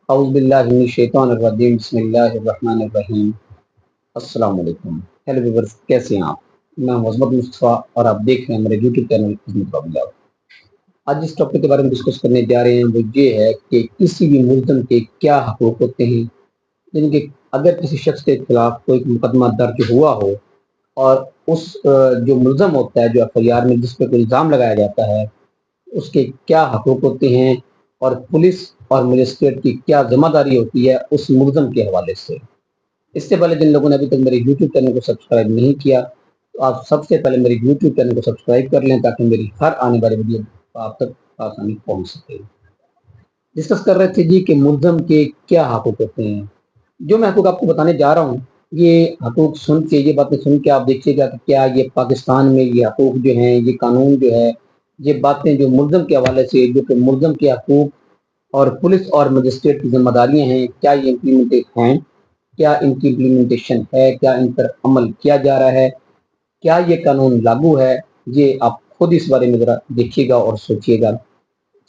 اعوذ باللہ من الشیطان الرجیم بسم اللہ الرحمن الرحیم السلام علیکم. ہیلو ویورز، کیسے ہیں آپ؟ میں ہوں عظمت مصطفیٰ اور آپ دیکھ رہے ہیں میرے یوٹیوب چینل عظمت بابلا. آج جس ٹاپک کے بارے میں ڈسکس کرنے جا رہے ہیں وہ یہ ہے کہ کسی بھی ملزم کے کیا حقوق ہوتے ہیں. یعنی کہ اگر کسی شخص کے خلاف کوئی مقدمہ درج ہوا ہو اور اس جو ملزم ہوتا ہے، جو ایف آئی آر میں جس پہ کوئی الزام لگایا جاتا ہے، اس کے کیا حقوق ہوتے ہیں اور پولیس اور مجسٹریٹ کی کیا ذمہ داری ہوتی ہے اس ملزم کے حوالے سے. اس سے پہلے جن لوگوں نے ابھی تک میرے یوٹیوب چینل کو سبسکرائب نہیں کیا تو آپ سب سے پہلے میرے یوٹیوب چینل کو سبسکرائب کر لیں تاکہ میری ہر آنے والی ویڈیو آپ تک آسانی پہنچ سکے. ڈسکس کر رہے تھے جی کہ ملزم کے کیا حقوق ہوتے ہیں. جو میں حقوق آپ کو بتانے جا رہا ہوں، یہ حقوق سن کے، یہ باتیں سن کے آپ دیکھیے گا کہ کیا یہ پاکستان میں یہ حقوق جو ہیں، یہ قانون جو ہے، یہ باتیں جو ملزم کے حوالے سے، جو کہ ملزم کے حقوق اور پولیس اور مجسٹریٹ کی ذمہ داریاں ہیں، کیا یہ امپلیمنٹ ہیں، کیا ان کی امپلیمنٹیشن ہے، کیا ان پر عمل کیا جا رہا ہے، کیا یہ قانون لاگو ہے. یہ آپ خود اس بارے میں ذرا دیکھیے گا اور سوچیے گا.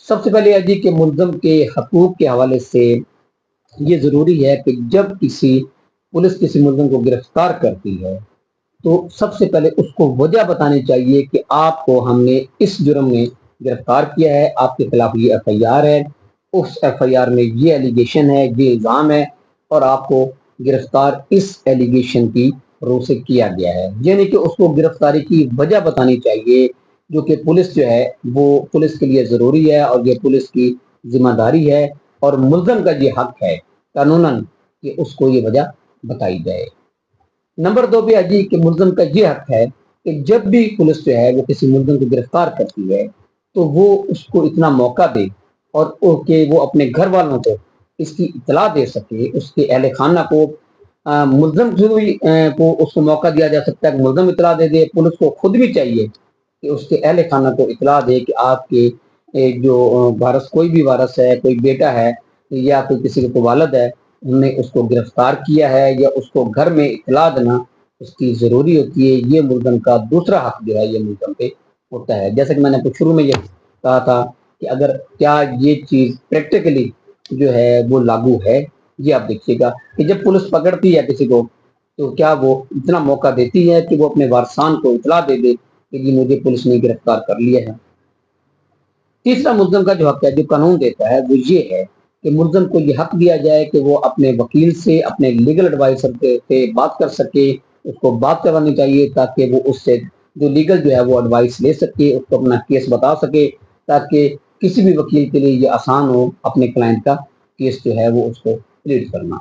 سب سے پہلے یہ کہ ملزم کے حقوق کے حوالے سے یہ ضروری ہے کہ جب پولیس کسی ملزم کو گرفتار کرتی ہے تو سب سے پہلے اس کو وجہ بتانی چاہیے کہ آپ کو ہم نے اس جرم میں گرفتار کیا ہے، آپ کے خلاف یہ ایف آئی آر ہے، اس ایف آئی آر میں یہ ایلیگیشن ہے، یہ الزام ہے، اور آپ کو گرفتار اس ایلیگیشن کی روح سے کیا گیا ہے. یعنی کہ اس کو گرفتاری کی وجہ بتانی چاہیے، جو کہ پولیس جو ہے وہ پولیس کے لیے ضروری ہے اور یہ پولیس کی ذمہ داری ہے اور ملزم کا یہ حق ہے قانوناً کہ اس کو یہ وجہ بتائی جائے. نمبر 2 پہ جی کہ ملزم کا یہ حق ہے کہ جب بھی پولیس جو ہے وہ کسی ملزم کو گرفتار کرتی ہے تو وہ اس کو اتنا موقع دے اور کہ وہ اپنے گھر والوں کو اس کی اطلاع دے سکے، اس کے اہل خانہ کو. ملزم کو اس کو موقع دیا جا سکتا ہے کہ ملزم اطلاع دے دے. پولیس کو خود بھی چاہیے کہ اس کے اہل خانہ کو اطلاع دے کہ آپ کے جو وارث، کوئی بھی وارث ہے، کوئی بیٹا ہے یا کوئی کسی کو والد ہے، ہم نے اس کو گرفتار کیا ہے، یا اس کو گھر میں اطلاع دینا اس کی ضروری ہوتی ہے. یہ ملزم کا دوسرا حق جو ہے یہ ملزم پہ ہوتا ہے. جیسے کہ میں نے شروع میں یہ کہا تھا کہ اگر کیا یہ چیز پریکٹیکلی جو ہے وہ لاگو ہے. یہ آپ دیکھیے گا کہ جب پولیس پکڑتی ہے کسی کو تو کیا وہ اتنا موقع دیتی ہے کہ وہ اپنے وارثان کو اطلاع دے دے کہ جی مجھے پولیس نے گرفتار کر لیا ہے. تیسرا ملزم کا جو حق ہے، جو قانون دیتا ہے، وہ یہ ہے کہ ملزم کو یہ حق دیا جائے کہ وہ اپنے وکیل سے، اپنے لیگل ایڈوائزر سے بات کر سکے. اس کو بات کرانی چاہیے تاکہ وہ اس سے جو لیگل جو ہے وہ ایڈوائس لے سکے، اس کو اپنا کیس بتا سکے، تاکہ کسی بھی وکیل کے لیے یہ آسان ہو اپنے کلائنٹ کا کیس جو ہے وہ اس کو پلیڈ کرنا.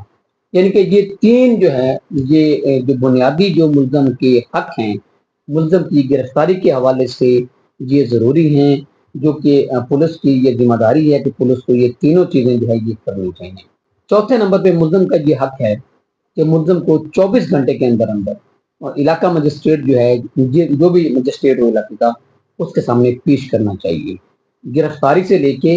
یعنی کہ یہ تین جو ہے، یہ جو بنیادی جو ملزم کے حق ہیں ملزم کی گرفتاری کے حوالے سے، یہ ضروری ہیں، جو کہ پولیس کی یہ ذمہ داری ہے کہ پولیس کو یہ تینوں چیزیں جو ہے یہ کرنی چاہیے. چوتھے نمبر پہ ملزم کا یہ حق ہے کہ ملزم کو 24 گھنٹے کے اندر اندر اور علاقہ مجسٹریٹ جو ہے، جو بھی مجسٹریٹ ہو علاقے کا، اس کے سامنے پیش کرنا چاہیے. گرفتاری سے لے کے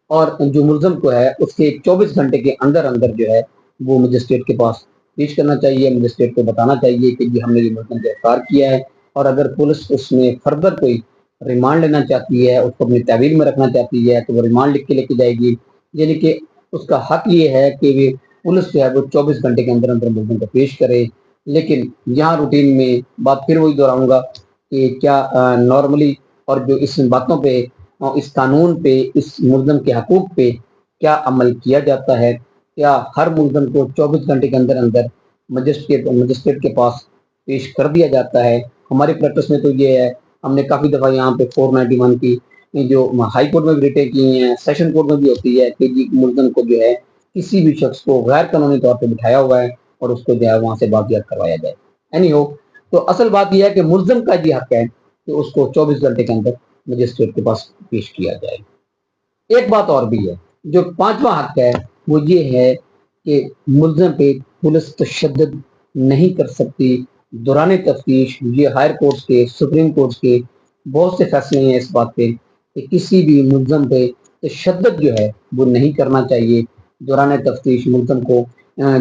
اور جو ملزم کو ہے اس کے 24 گھنٹے کے اندر اندر جو ہے وہ مجسٹریٹ کے پاس پیش کرنا چاہیے. مجسٹریٹ کو بتانا چاہیے کہ جی ہم نے یہ ملزم گرفتار کیا ہے، اور اگر پولیس اس میں فردر کوئی ریمانڈ لینا چاہتی ہے، اس کو اپنی تحویل میں رکھنا چاہتی ہے، تو وہ ریمانڈ لکھ کے لے کے جائے گی. یعنی کہ اس کا حق یہ ہے کہ پولیس جو ہے وہ 24 گھنٹے کے اندر اندر ملزم کو پیش کرے. لیکن یہاں روٹین میں بات پھر وہی دہراؤں گا کہ کیا نارملی اور جو اس باتوں پہ، اس قانون پہ، اس ملزم کے حقوق پہ کیا عمل کیا جاتا ہے؟ کیا ہر ملزم کو 24 گھنٹے کے اندر اندر مجسٹریٹ کے پاس پیش کر دیا جاتا ہے؟ ہماری پریکٹس میں تو یہ ہے، ہم نے کافی دفعہ یہاں پہ 491 کی جو ہائی کورٹ میں بھی ریٹیں کی ہیں، سیشن کورٹ میں بھی ہوتی ہے کہ جی ملزم کو جو ہے کسی بھی شخص کو غیر قانونی طور پہ بٹھایا ہوا ہے اور اس کو جو ہے وہاں سے بازیاب کروایا جائے. اینی ہو، تو اصل بات یہ ہے کہ ملزم کا یہ حق ہے کہ اس کو 24 گھنٹے کے اندر مجسٹریٹ کے پاس پیش کیا جائے. ایک بات اور بھی ہے، جو پانچواں حق ہے وہ یہ ہے کہ ملزم پہ پولیس تشدد نہیں کر سکتی دوران تفتیش. یہ ہائر کورٹس کے، سپریم کورٹس کے بہت سے فیصلے ہیں اس بات پہ کہ کسی بھی ملزم پہ تشدد جو ہے وہ نہیں کرنا چاہیے دوران تفتیش. ملزم کو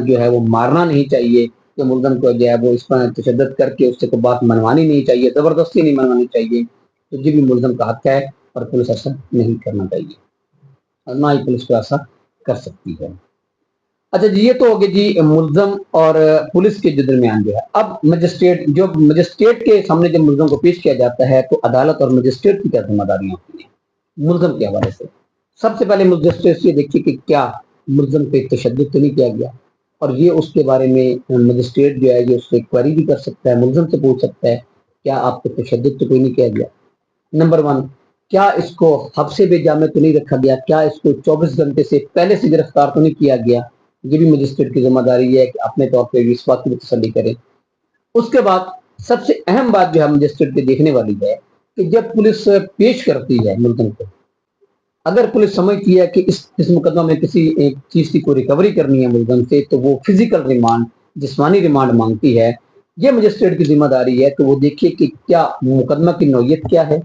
جو ہے وہ مارنا نہیں چاہیے، کہ ملزم کو جو ہے وہ اس پر تشدد کر کے اس سے کوئی بات منوانی نہیں چاہیے، زبردستی نہیں منوانی چاہیے. تو یہ بھی ملزم کا حق ہے اور پولیس ایسا نہیں کرنا چاہیے، اور نہ ہی پولیس کو ایسا کر سکتی ہے. اچھا جی، یہ تو ہو گیا جی ملزم اور پولیس کے جو درمیان جو ہے. اب مجسٹریٹ کے سامنے جب ملزم کو پیش کیا جاتا ہے تو عدالت اور مجسٹریٹ کی کیا ذمہ داریاں ہوتی ہیں ملزم کے حوالے سے. سب سے پہلے مجسٹریٹ یہ دیکھیے کہ کیا ملزم پہ تشدد تو نہیں کیا گیا، اور یہ اس کے بارے میں مجسٹریٹ جو ہے یہ اس سے کوئری بھی کر سکتا ہے، ملزم سے پوچھ سکتا ہے کیا آپ پہ تشدد تو کوئی نہیں کیا گیا. نمبر 1، کیا اس کو حبس بے جا میں تو نہیں رکھا گیا، کیا اس کو 24 گھنٹے سے پہلے سے گرفتار تو نہیں کیا گیا. یہ بھی مجسٹریٹ کی ذمہ داری ہے کہ اپنے طور پہ اس بات کی بھی تسلی کرے. اس کے بعد سب سے اہم بات جو ہے مجسٹریٹ کے دیکھنے والی ہے کہ جب پولیس پیش کرتی ہے ملزم کو، اگر پولیس سمجھتی ہے کہ اس مقدمہ میں کسی ایک چیز کی کوئی ریکوری کرنی ہے ملزم سے تو وہ فزیکل ریمانڈ، جسمانی ریمانڈ مانگتی ہے. یہ مجسٹریٹ کی ذمہ داری ہے کہ وہ دیکھیے کہ کیا مقدمہ کی نوعیت کیا ہے،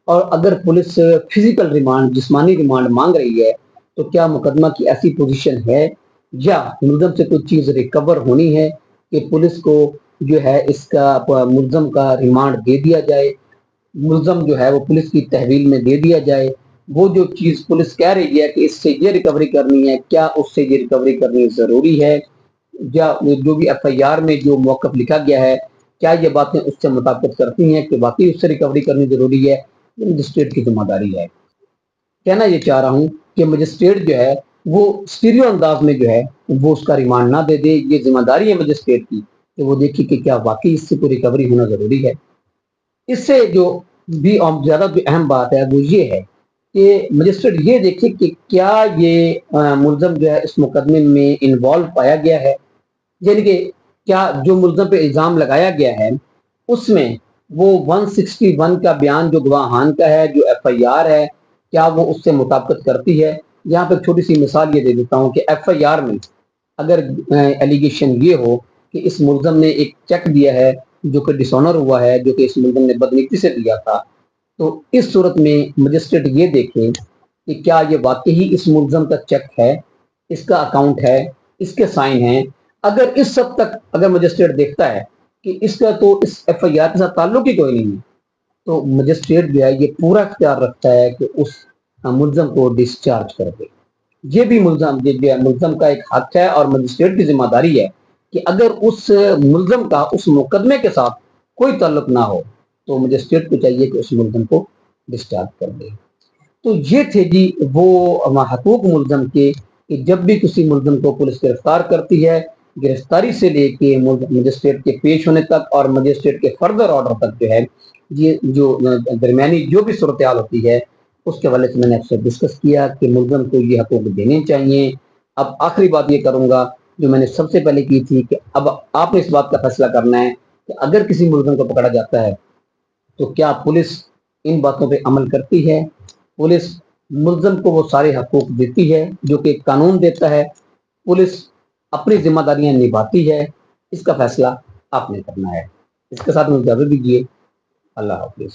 اور اگر پولیس فزیکل ریمانڈ، جسمانی ریمانڈ مانگ رہی ہے تو کیا مقدمہ کی ایسی پوزیشن ہے یا ملزم سے کوئی چیز ریکور ہونی ہے کہ پولیس کو جو ہے اس کا ملزم کا ریمانڈ دے دیا جائے، ملزم جو ہے وہ پولیس کی تحویل میں دے دیا جائے. وہ جو چیز پولیس کہہ رہی ہے کہ اس سے یہ ریکوری کرنی ہے، کیا اس سے یہ ریکوری کرنی ضروری ہے، یا جو بھی ایف آئی آر میں جو موقف لکھا گیا ہے کیا یہ باتیں اس سے مطابقت کرتی ہیں کہ واقعی اس سے ریکوری کرنی ضروری ہے. یہ مجسٹریٹ کی ذمہ داری ہے. کہنا یہ چاہ رہا ہوں کہ مجسٹریٹ جو ہے وہ اسٹیریو انداز میں جو ہے وہ اس کا ریمانڈ نہ دے دے. یہ ذمہ داری ہے مجسٹریٹ کی کہ وہ دیکھے کہ کیا واقعی اس سے کوئی ریکوری ہونا ضروری ہے. اس سے جو بھی زیادہ جو اہم بات ہے وہ یہ ہے کہ مجسٹریٹ یہ دیکھے کہ کیا یہ ملزم جو ہے اس مقدمے میں انوالو پایا گیا ہے، یعنی کہ کیا جو ملزم پہ الزام لگایا گیا ہے اس میں وہ 161 کا بیان جو گواہان کا ہے، جو ایف آئی آر ہے، کیا وہ اس سے مطابقت کرتی ہے. یہاں پہ چھوٹی سی مثال یہ دے دیتا ہوں کہ ایف آئی آر میں اگر ایلیگیشن یہ ہو کہ اس ملزم نے ایک چیک دیا ہے جو کہ ڈس آنر ہوا ہے، جو کہ اس ملزم نے بدنیتی سے دیا تھا، تو اس صورت میں مجسٹریٹ یہ دیکھیں کہ کیا یہ واقعی اس ملزم کا چیک ہے، اس کا اکاؤنٹ ہے، اس کے سائن ہیں. اگر اس حد تک اگر مجسٹریٹ دیکھتا ہے کہ اس کا تو اس ایف آئی آر کے ساتھ تعلق ہی کوئی نہیں ہے تو مجسٹریٹ جو ہے یہ پورا اختیار رکھتا ہے کہ اس ملزم کو ڈسچارج کر دے. یہ بھی ملزم کا ایک حق ہے اور مجسٹریٹ کی ذمہ داری ہے کہ اگر اس ملزم کا اس مقدمے کے ساتھ کوئی تعلق نہ ہو تو مجسٹریٹ کو چاہیے کہ اس ملزم کو ڈسچارج کر دے. تو یہ تھے جی وہ حقوق ملزم کے کہ جب بھی کسی ملزم کو پولیس گرفتار کرتی ہے، گرفتاری سے لے کے مجسٹریٹ کے پیش ہونے تک اور مجسٹریٹ کے فردر آرڈر تک جو ہے یہ جو درمیانی جو بھی صورتحال ہوتی ہے اس کے حوالے سے میں نے آپ سے ڈسکس کیا کہ ملزم کو یہ حقوق دینے چاہیے. اب آخری بات یہ کروں گا جو میں نے سب سے پہلے کی تھی کہ اب آپ نے اس بات کا فیصلہ کرنا ہے کہ اگر کسی ملزم کو پکڑا جاتا ہے تو کیا پولیس ان باتوں پہ عمل کرتی ہے، پولیس ملزم کو وہ سارے حقوق دیتی ہے جو کہ قانون دیتا ہے، پولیس اپنی ذمہ داریاں نبھاتی ہے. اس کا فیصلہ آپ نے کرنا ہے. اس کے ساتھ مجھے اجازت دیجیے. اللہ حافظ.